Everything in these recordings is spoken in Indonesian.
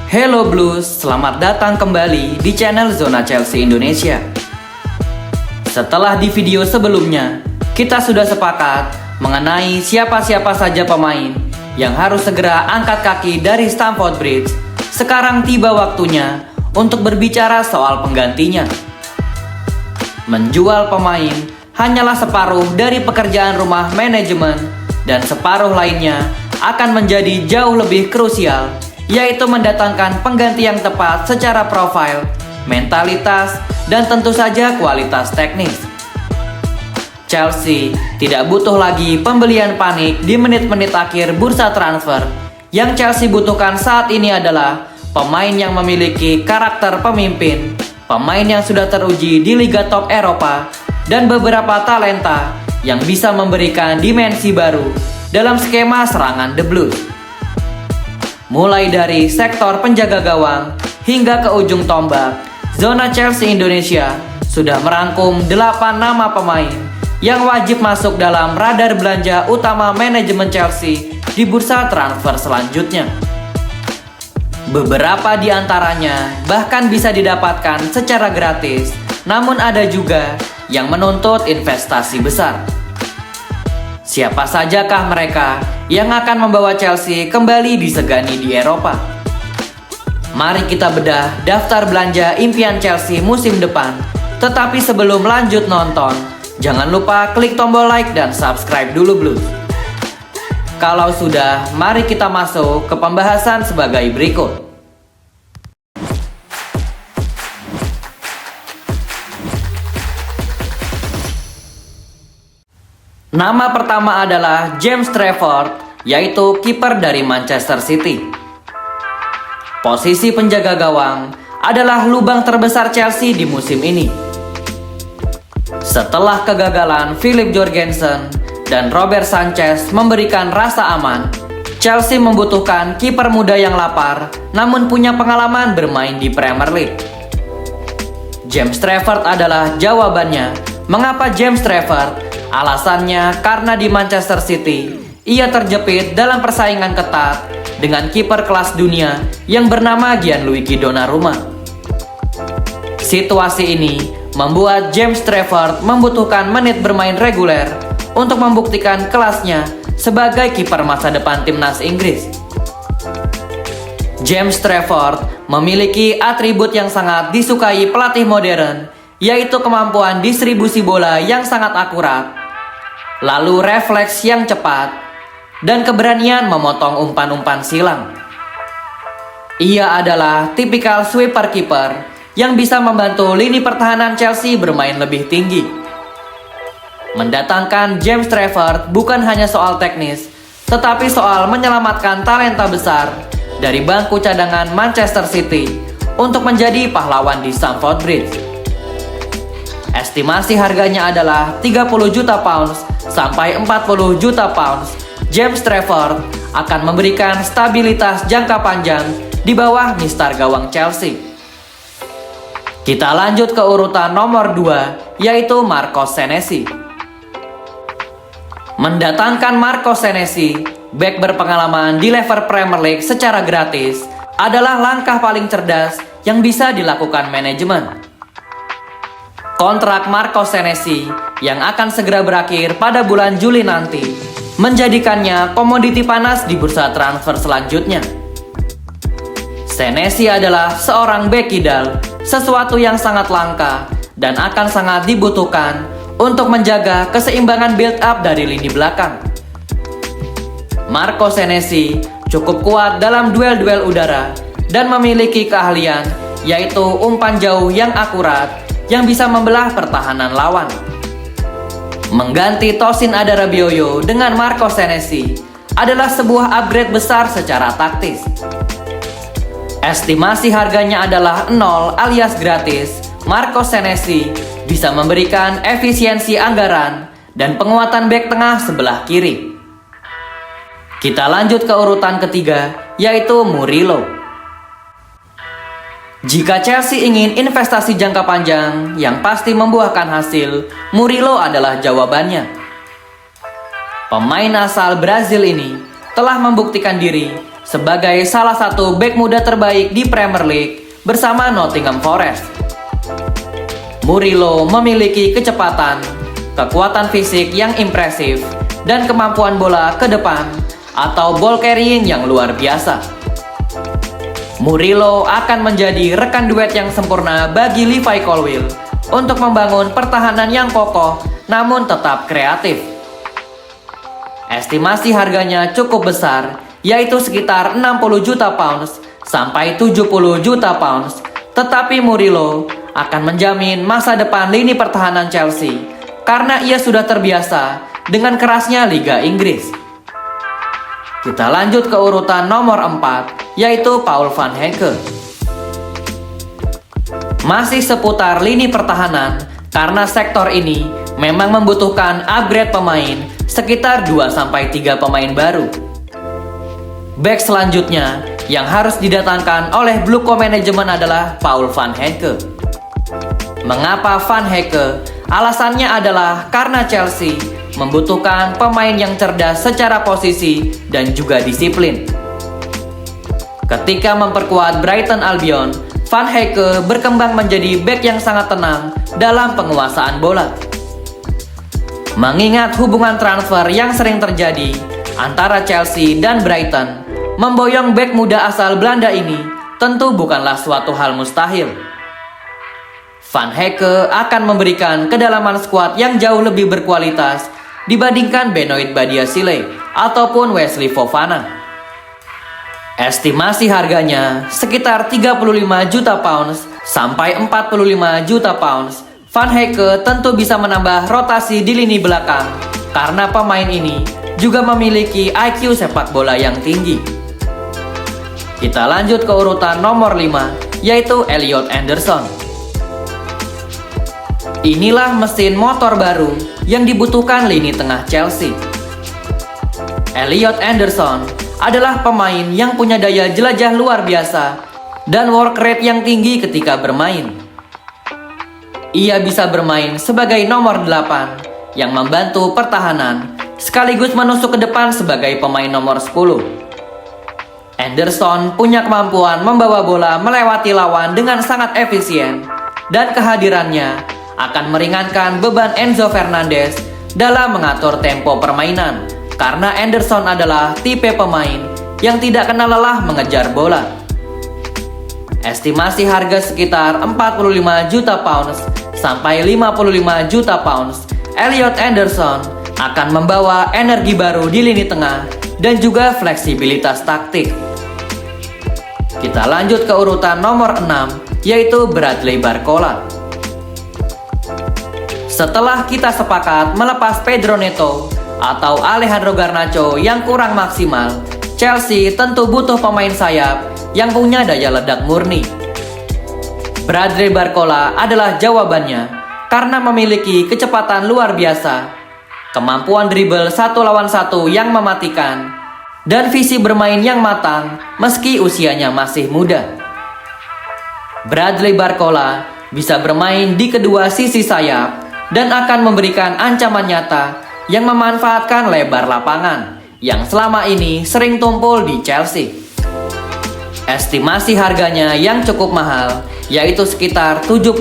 Hello Blues, selamat datang kembali di channel Zona Chelsea Indonesia. Setelah di video sebelumnya, kita sudah sepakat mengenai siapa-siapa saja pemain yang harus segera angkat kaki dari Stamford Bridge. Sekarang tiba waktunya untuk berbicara soal penggantinya. Menjual pemain hanyalah separuh dari pekerjaan rumah manajemen, dan separuh lainnya akan menjadi jauh lebih krusial, yaitu mendatangkan pengganti yang tepat secara profil, mentalitas, dan tentu saja kualitas teknis. Chelsea tidak butuh lagi pembelian panik di menit-menit akhir bursa transfer. Yang Chelsea butuhkan saat ini adalah pemain yang memiliki karakter pemimpin, pemain yang sudah teruji di Liga Top Eropa, dan beberapa talenta yang bisa memberikan dimensi baru dalam skema serangan The Blues. Mulai dari sektor penjaga gawang hingga ke ujung tombak, Zona Chelsea Indonesia sudah merangkum 8 nama pemain yang wajib masuk dalam radar belanja utama manajemen Chelsea di bursa transfer selanjutnya. Beberapa di antaranya bahkan bisa didapatkan secara gratis, namun ada juga yang menuntut investasi besar. Siapa sajakah mereka yang akan membawa Chelsea kembali disegani di Eropa? Mari kita bedah daftar belanja impian Chelsea musim depan. Tetapi sebelum lanjut nonton, jangan lupa klik tombol like dan subscribe dulu Blues. Kalau sudah, mari kita masuk ke pembahasan sebagai berikut. Nama pertama adalah James Trafford, yaitu kiper dari Manchester City. Posisi penjaga gawang adalah lubang terbesar Chelsea di musim ini. Setelah kegagalan Philip Jorgensen dan Robert Sanchez memberikan rasa aman, Chelsea membutuhkan kiper muda yang lapar namun punya pengalaman bermain di Premier League. James Trafford adalah jawabannya. Mengapa James Trafford? Alasannya karena di Manchester City, ia terjepit dalam persaingan ketat dengan kiper kelas dunia yang bernama Gianluigi Donnarumma. Situasi ini membuat James Trafford membutuhkan menit bermain reguler untuk membuktikan kelasnya sebagai kiper masa depan timnas Inggris. James Trafford memiliki atribut yang sangat disukai pelatih modern, yaitu kemampuan distribusi bola yang sangat akurat, lalu refleks yang cepat, dan keberanian memotong umpan-umpan silang. Ia adalah tipikal sweeper keeper yang bisa membantu lini pertahanan Chelsea bermain lebih tinggi. Mendatangkan James Trafford bukan hanya soal teknis, tetapi soal menyelamatkan talenta besar dari bangku cadangan Manchester City untuk menjadi pahlawan di Stamford Bridge. Estimasi harganya adalah 30 juta pounds sampai 40 juta pounds. James Trafford akan memberikan stabilitas jangka panjang di bawah mistar gawang Chelsea. Kita lanjut ke urutan nomor 2, yaitu Marco Senesi. Mendatangkan Marco Senesi, bek berpengalaman di level Premier League secara gratis, adalah langkah paling cerdas yang bisa dilakukan manajemen. Kontrak Marco Senesi yang akan segera berakhir pada bulan Juli nanti menjadikannya komoditi panas di bursa transfer selanjutnya. Senesi adalah seorang bek kidal, sesuatu yang sangat langka dan akan sangat dibutuhkan untuk menjaga keseimbangan build up dari lini belakang. Marco Senesi cukup kuat dalam duel-duel udara dan memiliki keahlian, yaitu umpan jauh yang akurat yang bisa membelah pertahanan lawan. Mengganti Tosin Adarabioyo dengan Marco Senesi adalah sebuah upgrade besar secara taktis. Estimasi harganya adalah 0 alias gratis. Marco Senesi bisa memberikan efisiensi anggaran dan penguatan bek tengah sebelah kiri. Kita lanjut ke urutan ketiga, yaitu Murillo. Jika Chelsea ingin investasi jangka panjang yang pasti membuahkan hasil, Murillo adalah jawabannya. Pemain asal Brazil ini telah membuktikan diri sebagai salah satu bek muda terbaik di Premier League bersama Nottingham Forest. Murillo memiliki kecepatan, kekuatan fisik yang impresif, dan kemampuan bola ke depan atau ball carrying yang luar biasa. Murillo akan menjadi rekan duet yang sempurna bagi Levi Colwill untuk membangun pertahanan yang kokoh namun tetap kreatif. Estimasi harganya cukup besar, yaitu sekitar 60 juta pounds sampai 70 juta pounds, tetapi Murillo akan menjamin masa depan lini pertahanan Chelsea karena ia sudah terbiasa dengan kerasnya Liga Inggris. Kita lanjut ke urutan nomor 4, yaitu Paul van Hecke. Masih seputar lini pertahanan, karena sektor ini memang membutuhkan upgrade pemain sekitar 2-3 pemain baru. Back selanjutnya yang harus didatangkan oleh Bluco Management adalah Paul van Hecke. Mengapa van Hecke? Alasannya adalah karena Chelsea membutuhkan pemain yang cerdas secara posisi dan juga disiplin. Ketika memperkuat Brighton Albion, Van Hecke berkembang menjadi bek yang sangat tenang dalam penguasaan bola. Mengingat hubungan transfer yang sering terjadi antara Chelsea dan Brighton, memboyong bek muda asal Belanda ini tentu bukanlah suatu hal mustahil. Van Hecke akan memberikan kedalaman skuad yang jauh lebih berkualitas dibandingkan Benoit Badiashile ataupun Wesley Fofana. Estimasi harganya sekitar 35 juta pounds sampai 45 juta pounds. Van Hecke tentu bisa menambah rotasi di lini belakang karena pemain ini juga memiliki IQ sepak bola yang tinggi. Kita lanjut ke urutan nomor 5, yaitu Elliot Anderson. Inilah mesin motor baru yang dibutuhkan lini tengah Chelsea. Elliot Anderson adalah pemain yang punya daya jelajah luar biasa dan work rate yang tinggi ketika bermain. Ia bisa bermain sebagai nomor 8 yang membantu pertahanan sekaligus menusuk ke depan sebagai pemain nomor 10. Anderson punya kemampuan membawa bola melewati lawan dengan sangat efisien dan kehadirannya akan meringankan beban Enzo Fernandez dalam mengatur tempo permainan karena Anderson adalah tipe pemain yang tidak kenal lelah mengejar bola. Estimasi harga sekitar 45 juta pounds sampai 55 juta pounds. Elliot Anderson akan membawa energi baru di lini tengah dan juga fleksibilitas taktik. Kita lanjut ke urutan nomor 6, yaitu Bradley Barcola. Setelah kita sepakat melepas Pedro Neto atau Alejandro Garnacho yang kurang maksimal, Chelsea tentu butuh pemain sayap yang punya daya ledak murni. Bradley Barcola adalah jawabannya karena memiliki kecepatan luar biasa, kemampuan dribble 1 lawan 1 yang mematikan, dan visi bermain yang matang meski usianya masih muda. Bradley Barcola bisa bermain di kedua sisi sayap dan akan memberikan ancaman nyata yang memanfaatkan lebar lapangan yang selama ini sering tumpul di Chelsea. Estimasi harganya yang cukup mahal, yaitu sekitar 75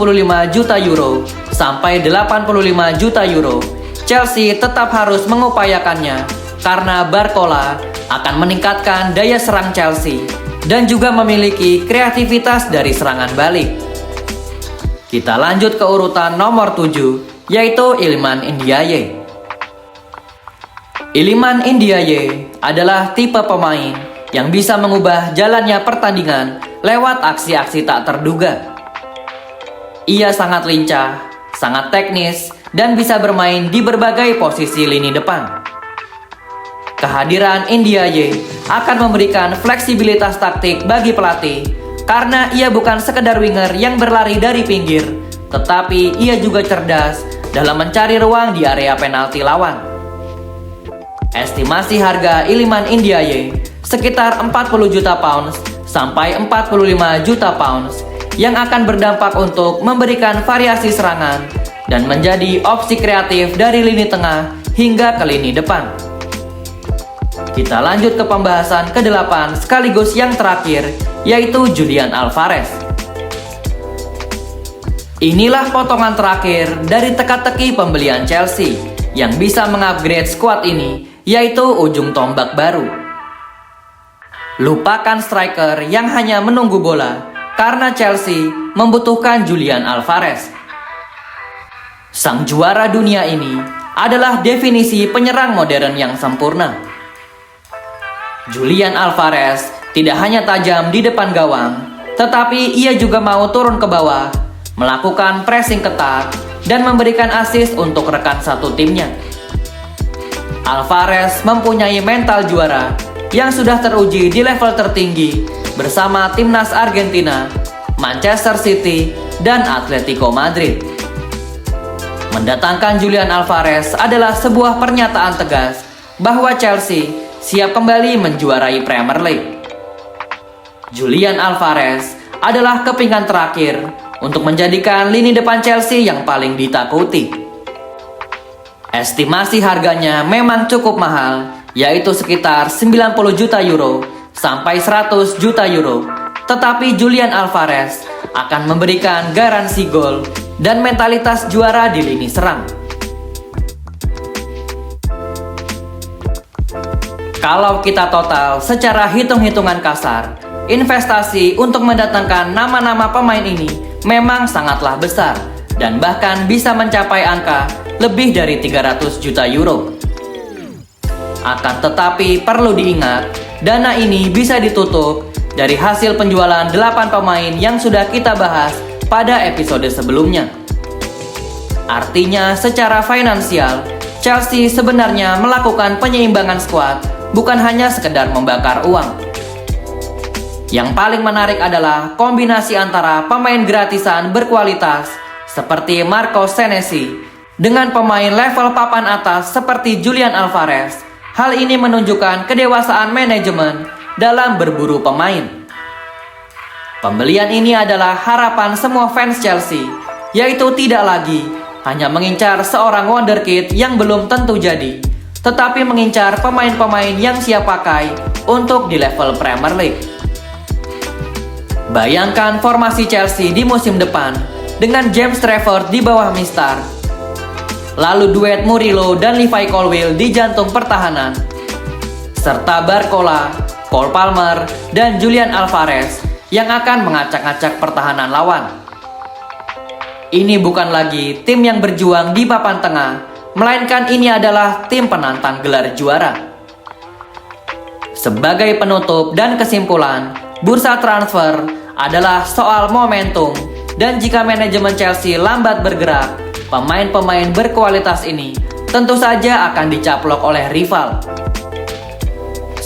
juta euro sampai 85 juta euro. Chelsea tetap harus mengupayakannya karena Barcola akan meningkatkan daya serang Chelsea dan juga memiliki kreativitas dari serangan balik. Kita lanjut ke urutan nomor 7, yaitu Iliman Ndiaye. Iliman Ndiaye adalah tipe pemain yang bisa mengubah jalannya pertandingan lewat aksi-aksi tak terduga. Ia sangat lincah, sangat teknis, dan bisa bermain di berbagai posisi lini depan. Kehadiran Ndiaye akan memberikan fleksibilitas taktik bagi pelatih karena ia bukan sekedar winger yang berlari dari pinggir, tetapi ia juga cerdas dalam mencari ruang di area penalti lawan. Estimasi harga Iliman Ndiaye sekitar 40 juta pounds sampai 45 juta pounds yang akan berdampak untuk memberikan variasi serangan dan menjadi opsi kreatif dari lini tengah hingga ke lini depan. kita lanjut ke pembahasan ke-8 sekaligus yang terakhir, yaitu Julian Alvarez. Inilah potongan terakhir dari teka-teki pembelian Chelsea yang bisa mengupgrade skuad ini, yaitu ujung tombak baru. Lupakan striker yang hanya menunggu bola, karena Chelsea membutuhkan Julian Alvarez. Sang juara dunia ini adalah definisi penyerang modern yang sempurna. Julian Alvarez tidak hanya tajam di depan gawang, tetapi ia juga mau turun ke bawah, melakukan pressing ketat, dan memberikan assist untuk rekan satu timnya. Alvarez mempunyai mental juara yang sudah teruji di level tertinggi bersama timnas Argentina, Manchester City, dan Atletico Madrid. Mendatangkan Julian Alvarez adalah sebuah pernyataan tegas bahwa Chelsea siap kembali menjuarai Premier League. Julian Alvarez adalah kepingan terakhir untuk menjadikan lini depan Chelsea yang paling ditakuti. Estimasi harganya memang cukup mahal, yaitu sekitar 90 juta euro sampai 100 juta euro. Tetapi Julian Alvarez akan memberikan garansi gol dan mentalitas juara di lini serang. Kalau kita total secara hitung-hitungan kasar, investasi untuk mendatangkan nama-nama pemain ini memang sangatlah besar dan bahkan bisa mencapai angka lebih dari 300 juta euro. Akan tetapi perlu diingat, dana ini bisa ditutup dari hasil penjualan 8 pemain yang sudah kita bahas pada episode sebelumnya. Artinya secara finansial, Chelsea sebenarnya melakukan penyeimbangan skuad, bukan hanya sekedar membakar uang. Yang paling menarik adalah kombinasi antara pemain gratisan berkualitas seperti Marco Senesi dengan pemain level papan atas seperti Julian Alvarez. Hal ini menunjukkan kedewasaan manajemen dalam berburu pemain. Pembelian ini adalah harapan semua fans Chelsea, yaitu tidak lagi hanya mengincar seorang wonderkid yang belum tentu jadi, tetapi mengincar pemain-pemain yang siap pakai untuk di level Premier League. Bayangkan formasi Chelsea di musim depan dengan James Trafford di bawah Mistar, lalu duet Murillo dan Levi Colwill di jantung pertahanan, serta Barcola, Cole Palmer, dan Julian Alvarez yang akan mengacak-acak pertahanan lawan. Ini bukan lagi tim yang berjuang di papan tengah, melainkan ini adalah tim penantang gelar juara. Sebagai penutup dan kesimpulan, bursa transfer adalah soal momentum, dan jika manajemen Chelsea lambat bergerak, pemain-pemain berkualitas ini tentu saja akan dicaplok oleh rival.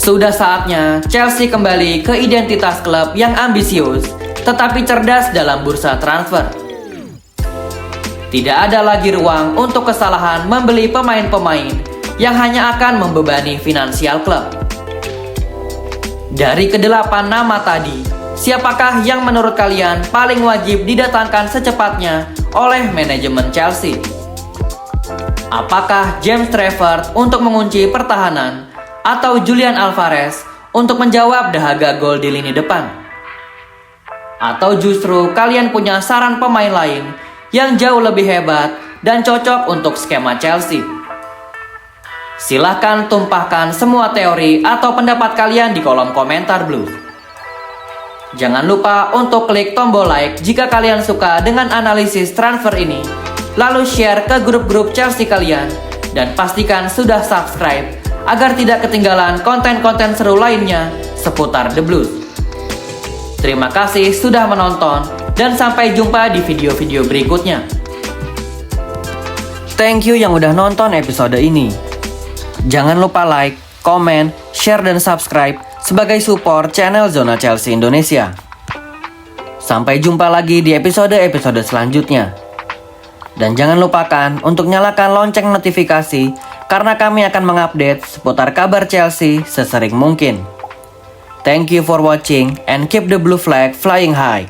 Sudah saatnya Chelsea kembali ke identitas klub yang ambisius, tetapi cerdas dalam bursa transfer. Tidak ada lagi ruang untuk kesalahan membeli pemain-pemain yang hanya akan membebani finansial klub. Dari ke-8 nama tadi, siapakah yang menurut kalian paling wajib didatangkan secepatnya oleh manajemen Chelsea? Apakah James Trafford untuk mengunci pertahanan, atau Julian Alvarez untuk menjawab dahaga gol di lini depan? Atau justru kalian punya saran pemain lain yang jauh lebih hebat dan cocok untuk skema Chelsea? Silahkan tumpahkan semua teori atau pendapat kalian di kolom komentar Blues. Jangan lupa untuk klik tombol like jika kalian suka dengan analisis transfer ini, lalu share ke grup-grup Chelsea kalian, dan pastikan sudah subscribe agar tidak ketinggalan konten-konten seru lainnya seputar The Blues. Terima kasih sudah menonton dan sampai jumpa di video-video berikutnya. Thank you yang udah nonton episode ini. Jangan lupa like, komen, share, dan subscribe sebagai support channel Zona Chelsea Indonesia. Sampai jumpa lagi di episode-episode selanjutnya. Dan jangan lupakan untuk nyalakan lonceng notifikasi karena kami akan mengupdate seputar kabar Chelsea sesering mungkin. Thank you for watching and keep the blue flag flying high.